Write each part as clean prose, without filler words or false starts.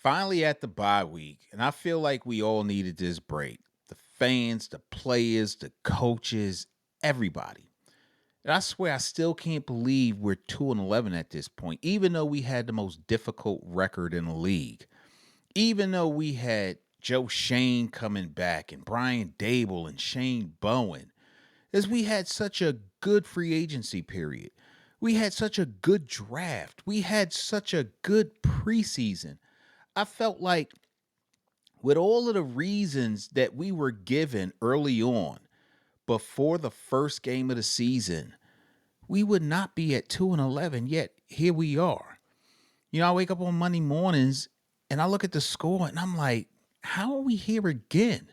finally at the bye week, and I feel like we all needed this break. The fans, the players, the coaches, everybody. And I swear I still can't believe we're 2-11 at this point, even though we had the most difficult record in the league. Even though we had Joe Shane coming back and Brian Dable and Shane Bowen, as we had such a good free agency period. We had such a good draft. We had such a good preseason. I felt like with all of the reasons that we were given early on before the first game of the season, we would not be at 2-11, yet here we are. I wake up on Monday mornings and I look at the score and I'm like, how are we here again?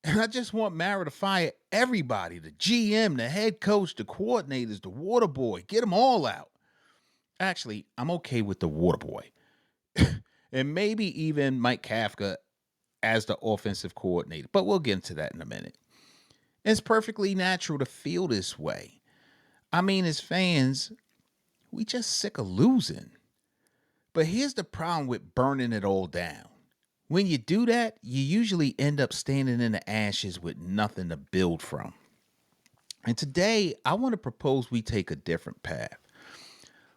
And I just want Mara to fire everybody, the GM, the head coach, the coordinators, the water boy, get them all out. Actually, I'm okay with the water boy. And maybe even Mike Kafka as the offensive coordinator. But we'll get into that in a minute. It's perfectly natural to feel this way. I mean, as fans, we just sick of losing. But here's the problem with burning it all down. When you do that, you usually end up standing in the ashes with nothing to build from. And today, I want to propose we take a different path.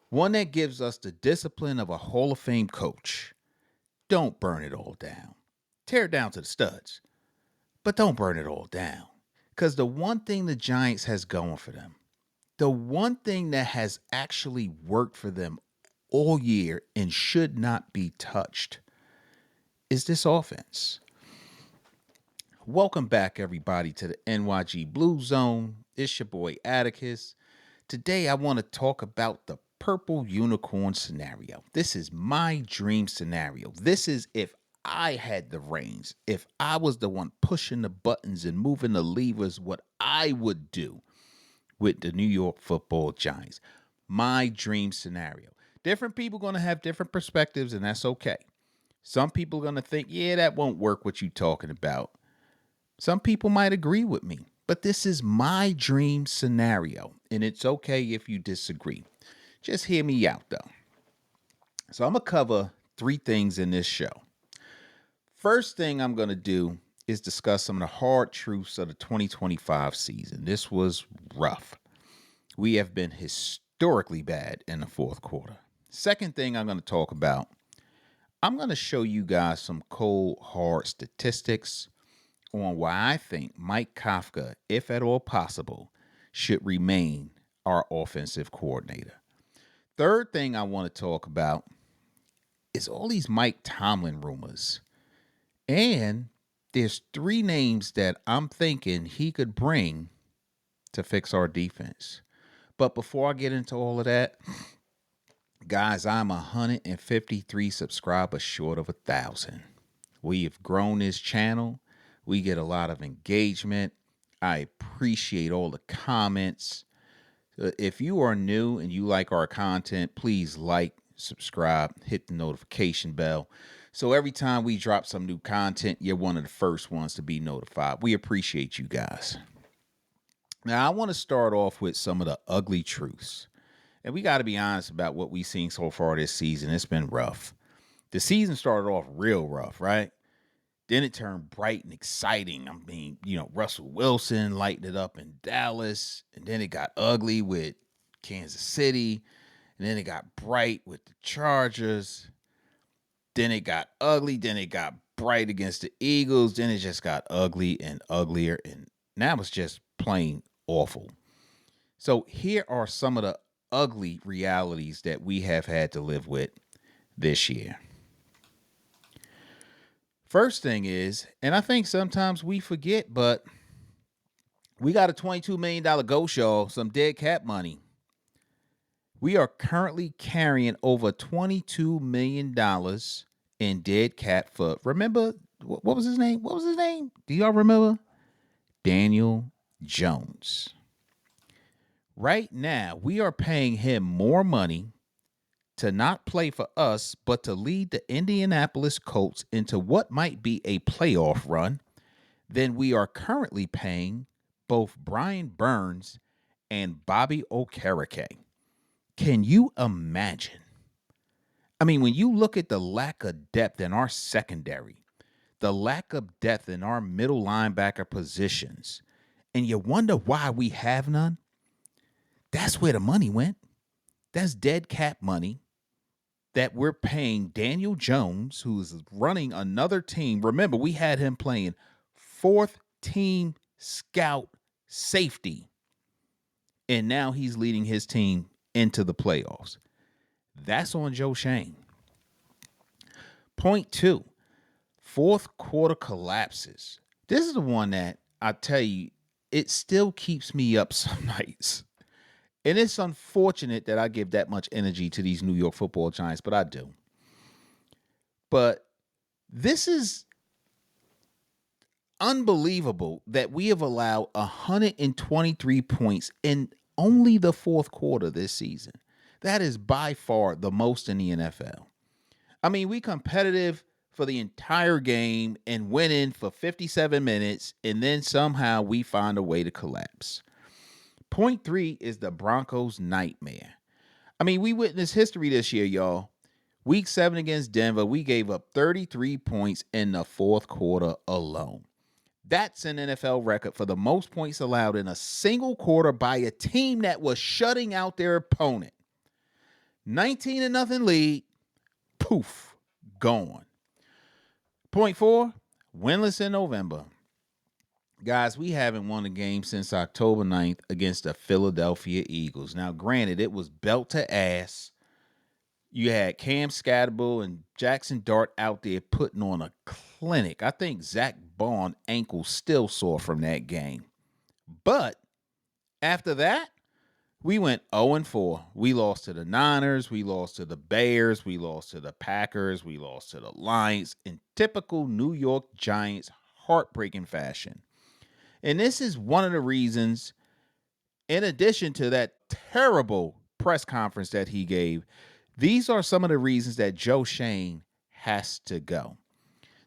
One that gives us the discipline of a Hall of Fame coach. Don't burn it all down. Tear it down to the studs. But don't burn it all down. Because the one thing the Giants has going for them, the one thing that has actually worked for them all year and should not be touched, is this offense. Welcome back, everybody, to the NYG Blue Zone. It's your boy Attikis. Today, I want to talk about the purple unicorn scenario. This is my dream scenario. This is if I had the reins, if I was the one pushing the buttons and moving the levers, what I would do with the New York Football Giants. My dream scenario. Different people going to have different perspectives, and that's okay. Some people are going to think, yeah, that won't work, what you talking about. Some people might agree with me, but this is my dream scenario, and it's okay if you disagree. Just hear me out, though. So I'm going to cover three things in this show. First thing I'm going to do is discuss some of the hard truths of the 2025 season. This was rough. We have been historically bad in the fourth quarter. Second thing I'm going to talk about, I'm going to show you guys some cold, hard statistics on why I think Mike Kafka, if at all possible, should remain our offensive coordinator. Third thing I want to talk about is all these Mike Tomlin rumors. And there's three names that I'm thinking he could bring to fix our defense. But before I get into all of that, guys, I'm 153 subscribers short of 1,000. We have grown this channel. We get a lot of engagement. I appreciate all the comments. If you are new and you like our content, please like, subscribe, hit the notification bell. So every time we drop some new content, you're one of the first ones to be notified. We appreciate you guys. Now, I want to start off with some of the ugly truths. And we got to be honest about what we've seen so far this season. It's been rough. The season started off real rough, right? Then it turned bright and exciting. I mean, Russell Wilson lighting it up in Dallas. And then it got ugly with Kansas City. And then it got bright with the Chargers. Then it got ugly. Then it got bright against the Eagles. Then it just got ugly and uglier. And now it's just plain awful. So here are some of the ugly realities that we have had to live with this year. First thing is, and I think sometimes we forget, but we got a $22 million ghost, y'all, some dead cap money. We are currently carrying over $22 million in dead cap for, remember, what was his name? What was his name? Do y'all remember? Daniel Jones. Right now, we are paying him more money to not play for us, but to lead the Indianapolis Colts into what might be a playoff run than we are currently paying both Brian Burns and Bobby Okereke. Can you imagine? I mean, when you look at the lack of depth in our secondary, the lack of depth in our middle linebacker positions, and you wonder why we have none, that's where the money went. That's dead cap money that we're paying Daniel Jones, who's running another team. Remember, we had him playing fourth team scout safety, and now he's leading his team into the playoffs. That's on Joe Shane. Point two, fourth quarter collapses. This is the one that I tell you, it still keeps me up some nights. And it's unfortunate that I give that much energy to these New York Football Giants, but I do. But this is unbelievable that we have allowed 123 points in only the fourth quarter this season. That is by far the most in the NFL. I mean, we competitive for the entire game and winning for 57 minutes, and then somehow we find a way to collapse. Point three is the Broncos' nightmare. I mean, we witnessed history this year, y'all. Week 7 against Denver, we gave up 33 points in the fourth quarter alone. That's an NFL record for the most points allowed in a single quarter by a team that was shutting out their opponent. 19-0 lead, poof, gone. Point four, winless in November. Guys, we haven't won a game since October 9th against the Philadelphia Eagles. Now, granted, it was belt to ass. You had Cam Scatterbull and Jackson Dart out there putting on a clinic. I think Zach Bond ankle still sore from that game. But after that, we went 0-4. We lost to the Niners. We lost to the Bears. We lost to the Packers. We lost to the Lions in typical New York Giants heartbreaking fashion. And this is one of the reasons, in addition to that terrible press conference that he gave, these are some of the reasons that Joe Shane has to go.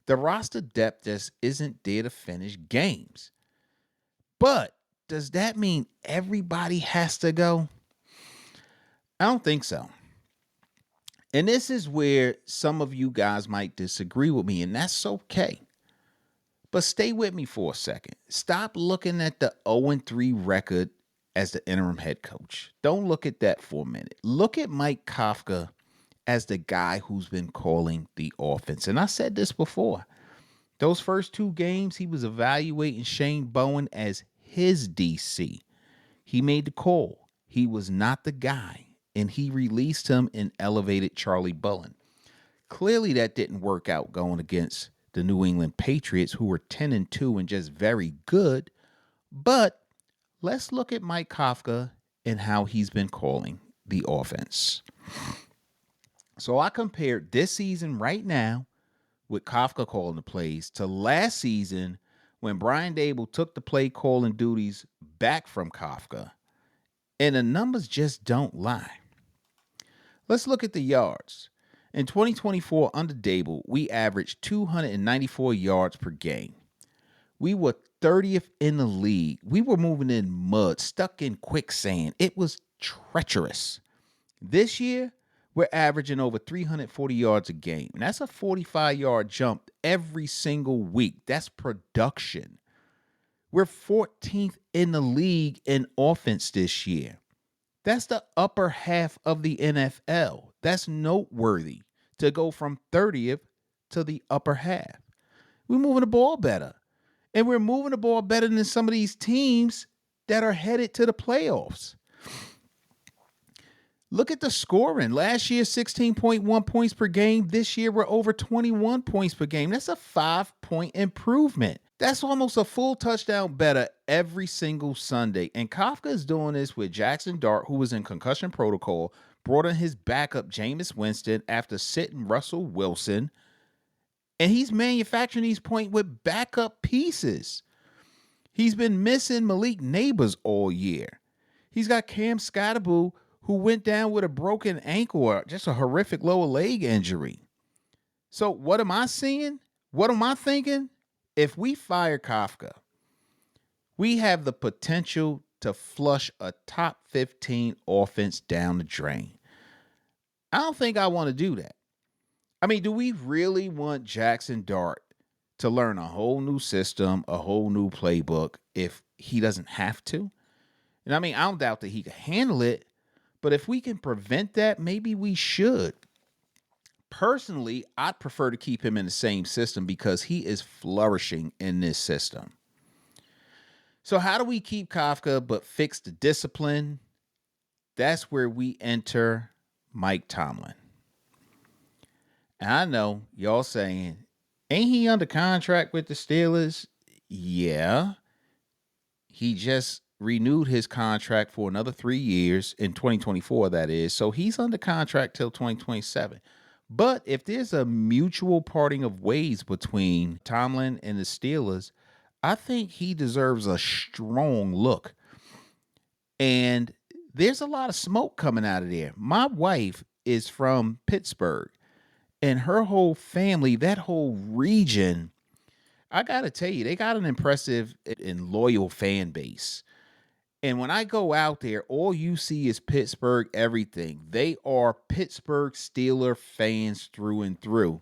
The roster depth just isn't there to finish games. But does that mean everybody has to go? I don't think so. And this is where some of you guys might disagree with me, and that's okay. But stay with me for a second. Stop looking at the 0-3 record as the interim head coach. Don't look at that for a minute. Look at Mike Kafka as the guy who's been calling the offense. And I said this before. Those first 2 games, he was evaluating Shane Bowen as his DC. He made the call. He was not the guy. And he released him and elevated Charlie Bullen. Clearly, that didn't work out going against the New England Patriots, who were 10-2 and just very good. But let's look at Mike Kafka and how he's been calling the offense. So I compared this season right now with Kafka calling the plays to last season when Brian Dable took the play calling duties back from Kafka. And the numbers just don't lie. Let's look at the yards. In 2024, under Dable, we averaged 294 yards per game. We were 30th in the league. We were moving in mud, stuck in quicksand. It was treacherous. This year, we're averaging over 340 yards a game. And that's a 45-yard jump every single week. That's production. We're 14th in the league in offense this year. That's the upper half of the NFL. That's noteworthy to go from 30th to the upper half. We're moving the ball better. And we're moving the ball better than some of these teams that are headed to the playoffs. Look at the scoring. Last year, 16.1 points per game. This year, we're over 21 points per game. That's a 5-point improvement. That's almost a full touchdown better every single Sunday. And Kafka is doing this with Jackson Dart, who was in concussion protocol, brought in his backup, Jameis Winston, after sitting Russell Wilson. And he's manufacturing these points with backup pieces. He's been missing Malik Neighbors all year. He's got Cam Scatterbull, who went down with a broken ankle or just a horrific lower leg injury. So what am I seeing? What am I thinking? If we fire Kafka, we have the potential to flush a top 15 offense down the drain. I don't think I want to do that. I mean, do we really want Jackson Dart to learn a whole new system, a whole new playbook if he doesn't have to? And I mean, I don't doubt that he can handle it, but if we can prevent that, maybe we should. Personally, I'd prefer to keep him in the same system because he is flourishing in this system. So, how do we keep Kafka but fix the discipline? That's where we enter Mike Tomlin. And I know y'all saying, ain't he under contract with the Steelers? Yeah. He just renewed his contract for another 3 years in 2024, that is. So he's under contract till 2027. But if there's a mutual parting of ways between Tomlin and the Steelers, I think he deserves a strong look. And there's a lot of smoke coming out of there. My wife is from Pittsburgh, and her whole family, that whole region, I got to tell you, they got an impressive and loyal fan base. And when I go out there, all you see is Pittsburgh everything. They are Pittsburgh Steeler fans through and through.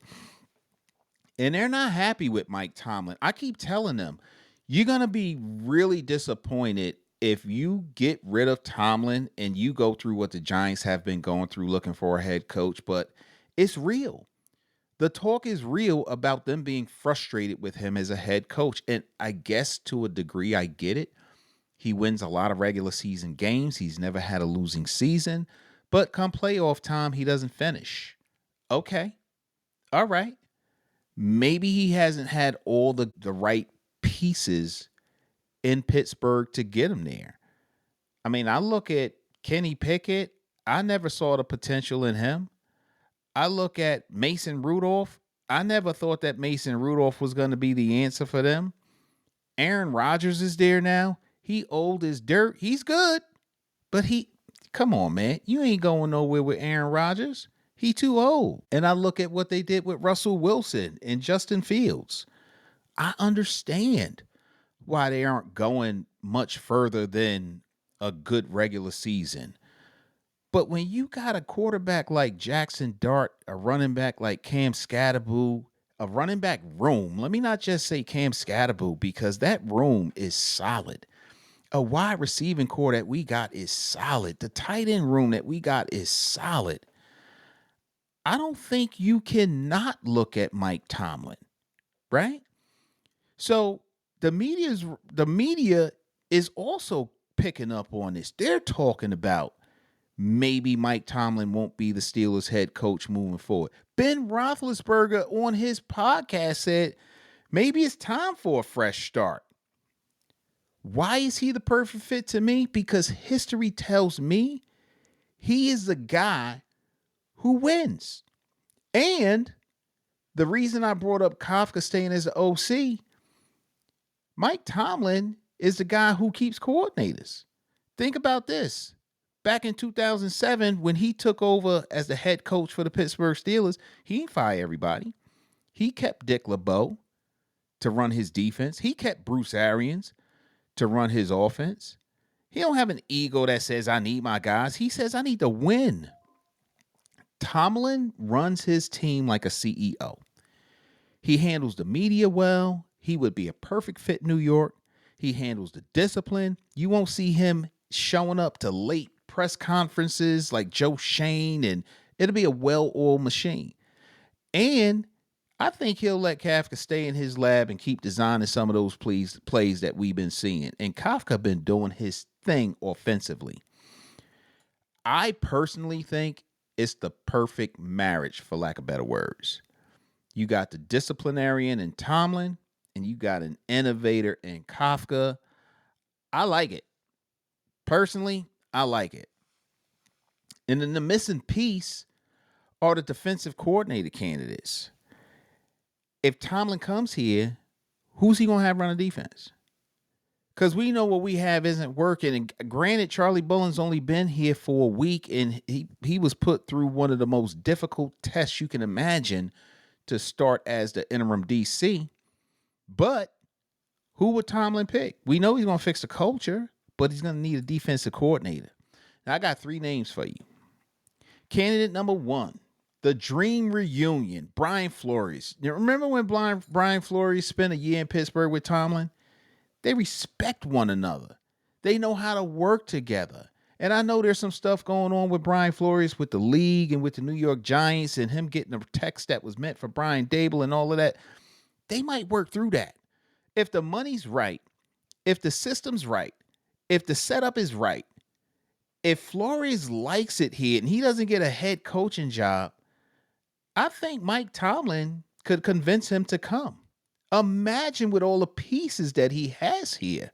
And they're not happy with Mike Tomlin. I keep telling them, you're going to be really disappointed if you get rid of Tomlin and you go through what the Giants have been going through looking for a head coach. But it's real. The talk is real about them being frustrated with him as a head coach. And I guess to a degree, I get it. He wins a lot of regular season games. He's never had a losing season. But come playoff time, he doesn't finish. Okay. All right. Maybe he hasn't had all the right pieces in Pittsburgh to get him there. I mean, I look at Kenny Pickett. I never saw the potential in him. I look at Mason Rudolph. I never thought that Mason Rudolph was going to be the answer for them. Aaron Rodgers is there now. He old as dirt. He's good. But come on, man. You ain't going nowhere with Aaron Rodgers. He too old. And I look at what they did with Russell Wilson and Justin Fields. I understand why they aren't going much further than a good regular season. But when you got a quarterback like Jackson Dart, a running back like Cam Scatterboo, a running back room, let me not just say Cam Scatterboo because that room is solid. A wide receiving core that we got is solid. The tight end room that we got is solid. I don't think you cannot look at Mike Tomlin, right? So the media is also picking up on this. They're talking about maybe Mike Tomlin won't be the Steelers head coach moving forward. Ben Roethlisberger on his podcast said maybe it's time for a fresh start. Why is he the perfect fit to me? Because history tells me he is the guy who wins. And the reason I brought up Kafka staying as an OC, Mike Tomlin is the guy who keeps coordinators. Think about this. Back in 2007, when he took over as the head coach for the Pittsburgh Steelers, he didn't fire everybody. He kept Dick LeBeau to run his defense. He kept Bruce Arians to run his offense. He don't have an ego that says, I need my guys. He says, I need to win. Tomlin runs his team like a CEO. He handles the media well. He would be a perfect fit in New York. He handles the discipline. You won't see him showing up to late press conferences like Joe Shane, and it'll be a well-oiled machine. And I think he'll let Kafka stay in his lab and keep designing some of those plays that we've been seeing. And Kafka been doing his thing offensively. I personally think it's the perfect marriage, for lack of better words. You got the disciplinarian in Tomlin, and you got an innovator in Kafka. I like it. Personally, I like it. And then the missing piece are the defensive coordinator candidates. If Tomlin comes here, who's he going to have run a defense? Because we know what we have isn't working. And granted, Charlie Bullen's only been here for a week, and he was put through one of the most difficult tests you can imagine to start as the interim DC. But who would Tomlin pick? We know he's going to fix the culture, but he's going to need a defensive coordinator. Now, I got 3 names for you. Candidate number 1, The dream reunion, Brian Flores. You remember when Brian Flores spent a year in Pittsburgh with Tomlin? They respect one another. They know how to work together. And I know there's some stuff going on with Brian Flores with the league and with the New York Giants and him getting a text that was meant for Brian Dable and all of that. They might work through that. If the money's right, if the system's right, if the setup is right, if Flores likes it here and he doesn't get a head coaching job, I think Mike Tomlin could convince him to come. Imagine with all the pieces that he has here.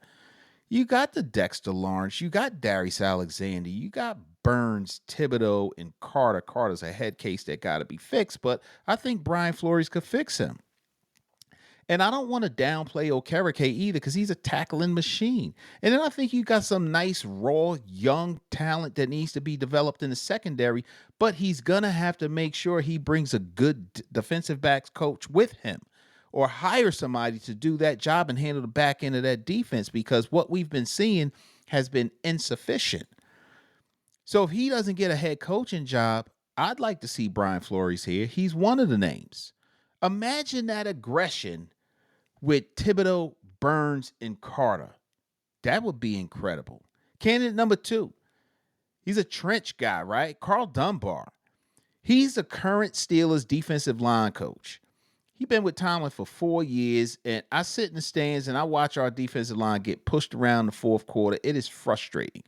You got the Dexter Lawrence, you got Darius Alexander, you got Burns, Thibodeau, and Carter. Carter's a head case that got to be fixed, but I think Brian Flores could fix him. And I don't want to downplay Okereke either because he's a tackling machine. And then I think you got some nice, raw, young talent that needs to be developed in the secondary, but he's going to have to make sure he brings a good defensive backs coach with him or hire somebody to do that job and handle the back end of that defense because what we've been seeing has been insufficient. So if he doesn't get a head coaching job, I'd like to see Brian Flores here. He's one of the names. Imagine that aggression with Thibodeau, Burns, and Carter. That would be incredible. Candidate number 2. He's a trench guy, right? Carl Dunbar. He's the current Steelers defensive line coach. He's been with Tomlin for 4 years, and I sit in the stands and I watch our defensive line get pushed around the fourth quarter. It is frustrating.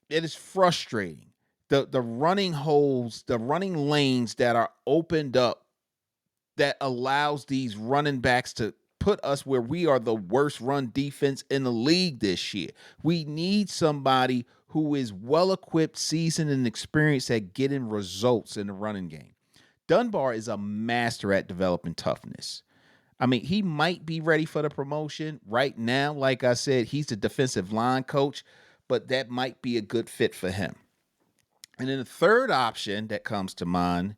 It is frustrating. The running holes, the running lanes that are opened up that allows these running backs to put us where we are the worst run defense in the league this year. We need somebody who is well-equipped, seasoned, and experienced at getting results in the running game. Dunbar is a master at developing toughness. I mean, he might be ready for the promotion right now. Like I said, he's the defensive line coach, but that might be a good fit for him. And then the third option that comes to mind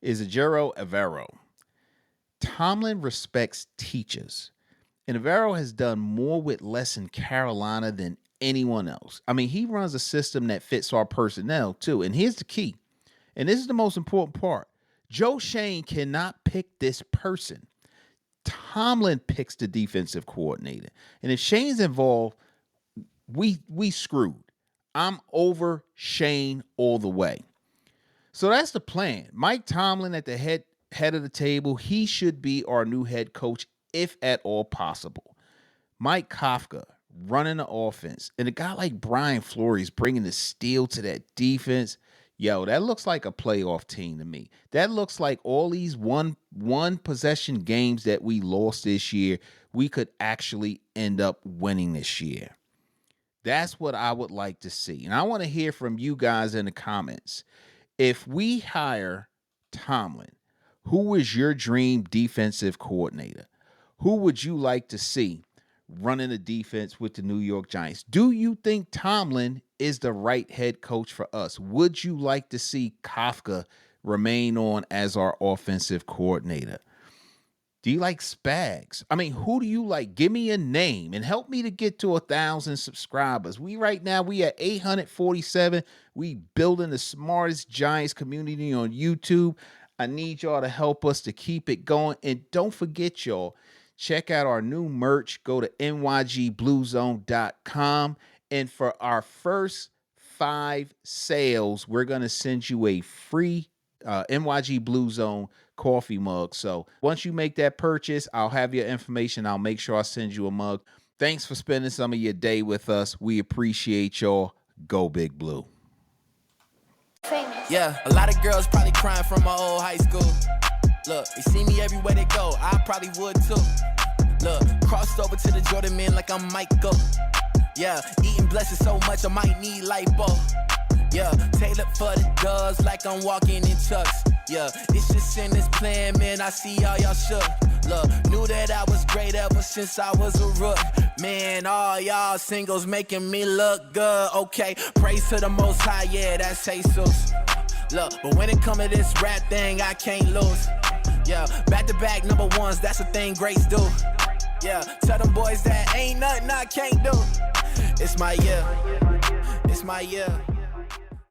is Ejiro Evero. Tomlin respects teachers, and Evero has done more with less in Carolina than anyone else. I mean, he runs a system that fits our personnel too. And here's the key, and this is the most important part. Joe Shane cannot pick this person. Tomlin picks the defensive coordinator. And if Shane's involved, we screwed. I'm over Shane all the way. So that's the plan. Mike Tomlin at the head of the table. He should be our new head coach if at all possible. Mike Kafka running the offense. And a guy like Brian Flores bringing the steel to that defense. Yo, that looks like a playoff team to me. That looks like all these one possession games that we lost this year, we could actually end up winning this year. That's what I would like to see. And I want to hear from you guys in the comments. If we hire Tomlin, who is your dream defensive coordinator? Who would you like to see running the defense with the New York Giants? Do you think Tomlin is the right head coach for us? Would you like to see Kafka remain on as our offensive coordinator? Do you like Spags? I mean, who do you like? Give me a name and help me to get to 1,000 subscribers. We at 847. We building the smartest Giants community on YouTube. I need y'all to help us to keep it going. And don't forget, y'all, check out our new merch. Go to nygbluezone.com. And for our first 5 sales, we're going to send you a free NYG Blue Zone coffee mug. So once you make that purchase, I'll have your information. I'll make sure I send you a mug. Thanks for spending some of your day with us. We appreciate y'all. Go Big Blue. Yeah, a lot of girls probably crying from my old high school. Look, they see me everywhere they go. I probably would too. Look, crossed over to the Jordan man like I'm Michael. Yeah, eating blessings so much I might need lipo. Yeah, tailored for the doves like I'm walking in chucks. Yeah, it's just in this plan, man, I see all y'all shook. Look, knew that I was great ever since I was a rook. Man, all y'all singles making me look good. Okay, praise to the Most High, yeah, that's Jesus. Look, but when it come to this rap thing, I can't lose. Yeah, back-to-back number ones, that's the thing greats do. Yeah, tell them boys that ain't nothing I can't do. It's my year. It's my year.